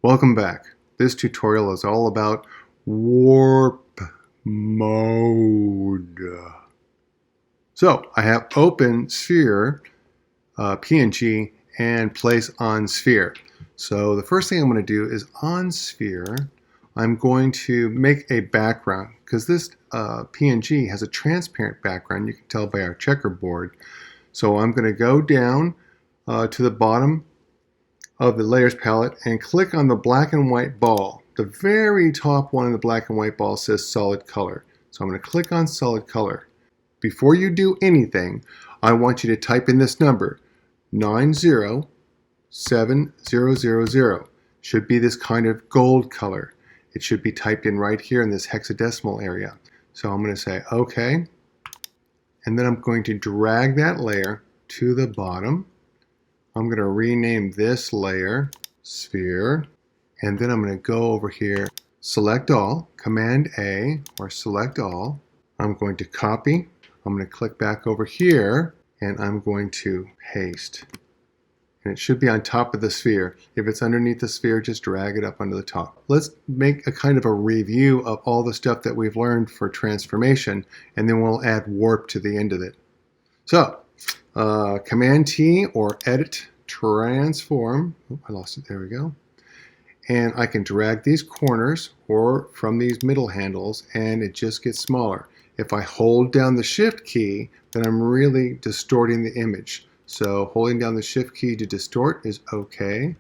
Welcome back. This tutorial is all about warp mode. So I have open sphere, PNG, and place on sphere. So the first thing I'm going to do is on sphere, I'm going to make a background because this PNG has a transparent background. You can tell by our checkerboard. So I'm going to go down to the bottom of the layers palette and click on the black and white ball. The very top one in the black and white ball says solid color. So I'm going to click on solid color. Before you do anything, I want you to type in this number 907000. Should be this kind of gold color. It should be typed in right here in this hexadecimal area. So I'm going to say OK, and then I'm going to drag that layer to the bottom. I'm going to rename this layer sphere, and then I'm going to go over here, select all, Command A, or select all. I'm going to copy. I'm going to click back over here, and I'm going to paste. And it should be on top of the sphere. If it's underneath the sphere, just drag it up onto the top. Let's make a kind of a review of all the stuff that we've learned for transformation, and then we'll add warp to the end of it. So, Command T or Edit Transform. Oh, I lost it. There we go. And I can drag these corners or from these middle handles, and it just gets smaller. If I hold down the Shift key, then I'm really distorting the image. So holding down the Shift key to distort is okay.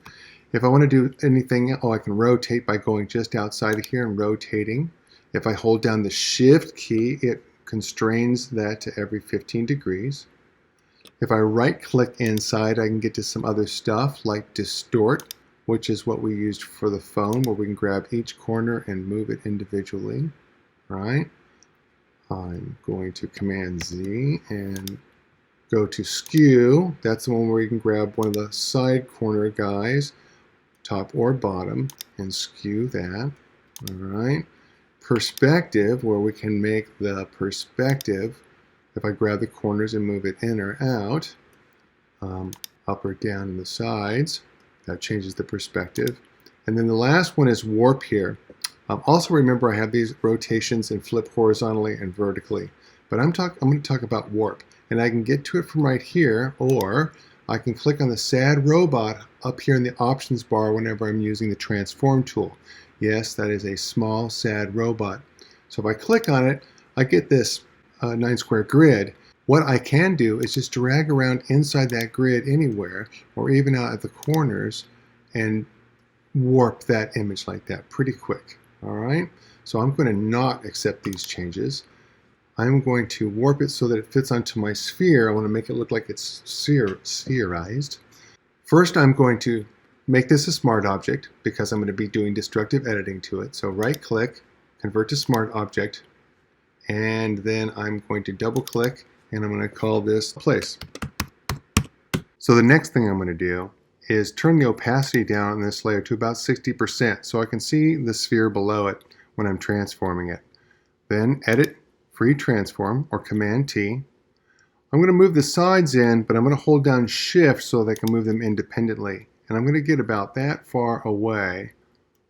If I want to do anything, I can rotate by going just outside of here and rotating. If I hold down the Shift key, it constrains that to every 15 degrees. If I right-click inside, I can get to some other stuff like distort, which is what we used for the phone, where we can grab each corner and move it individually, right? I'm going to Command Z and go to skew. That's the one where you can grab one of the side corner guys, top or bottom, and skew that, all right? Perspective, where we can make the perspective. If I grab the corners and move it in or out, up or down in the sides, that changes the perspective. And then the last one is warp here. Also remember I have these rotations and flip horizontally and vertically. But I'm going to talk about warp. And I can get to it from right here, or I can click on the sad robot up here in the options bar whenever I'm using the transform tool. Yes, that is a small sad robot. So if I click on it, I get this 9 square grid. What I can do is just drag around inside that grid anywhere, or even out at the corners, and warp that image like that pretty quick. All right, so I'm going to not accept these changes. I'm going to warp it so that it fits onto my sphere. I want to make it look like it's spherized. First, I'm going to make this a smart object because I'm going to be doing destructive editing to it. So right click, convert to smart object, and then I'm going to double click and I'm going to call this place. So the next thing I'm going to do is turn the opacity down on this layer to about 60% so I can see the sphere below it when I'm transforming it. Then edit, free transform, or Command T. I'm going to move the sides in, but I'm going to hold down Shift so that I can move them independently. And I'm going to get about that far away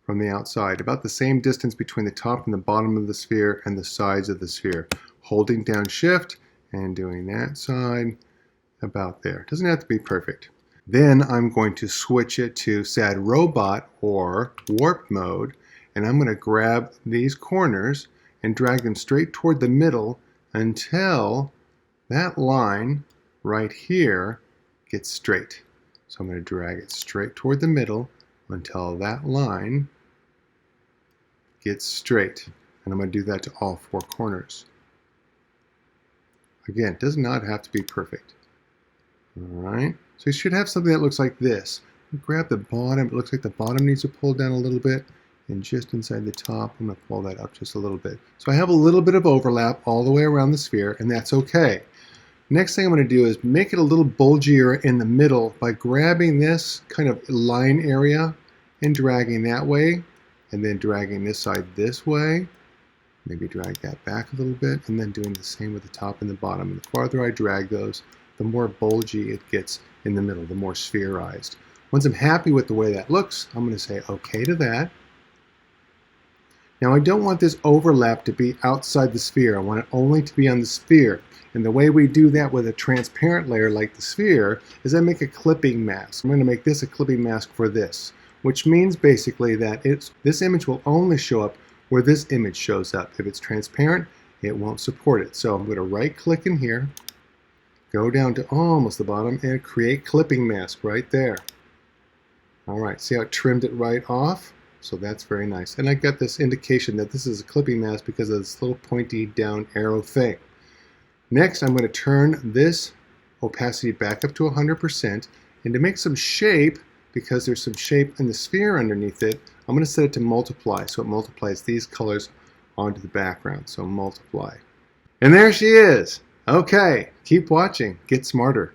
from the outside, about the same distance between the top and the bottom of the sphere and the sides of the sphere. Holding down Shift and doing that side about there. Doesn't have to be perfect. Then I'm going to switch it to sad robot or warp mode, and I'm going to grab these corners and drag them straight toward the middle until that line right here gets straight. So I'm going to drag it straight toward the middle until that line gets straight. And I'm going to do that to all 4 corners. Again, it does not have to be perfect. All right, so you should have something that looks like this. Grab the bottom. It looks like the bottom needs to pull down a little bit. And just inside the top, I'm going to pull that up just a little bit. So I have a little bit of overlap all the way around the sphere, and that's okay. Next thing I'm going to do is make it a little bulgier in the middle by grabbing this kind of line area and dragging that way, and then dragging this side this way. Maybe drag that back a little bit, and then doing the same with the top and the bottom. And the farther I drag those, the more bulgy it gets in the middle, the more spherized. Once I'm happy with the way that looks, I'm going to say OK to that. Now I don't want this overlap to be outside the sphere. I want it only to be on the sphere. And the way we do that with a transparent layer like the sphere is I make a clipping mask. I'm going to make this a clipping mask for this, which means basically that this image will only show up where this image shows up. If it's transparent, it won't support it. So I'm going to right click in here, go down to almost the bottom, and create clipping mask right there. Alright, see how it trimmed it right off? So that's very nice. And I got this indication that this is a clipping mask because of this little pointy down arrow thing. Next, I'm going to turn this opacity back up to 100%. And to make some shape, because there's some shape in the sphere underneath it, I'm going to set it to multiply. So it multiplies these colors onto the background. So multiply. And there she is. Okay, keep watching. Get smarter.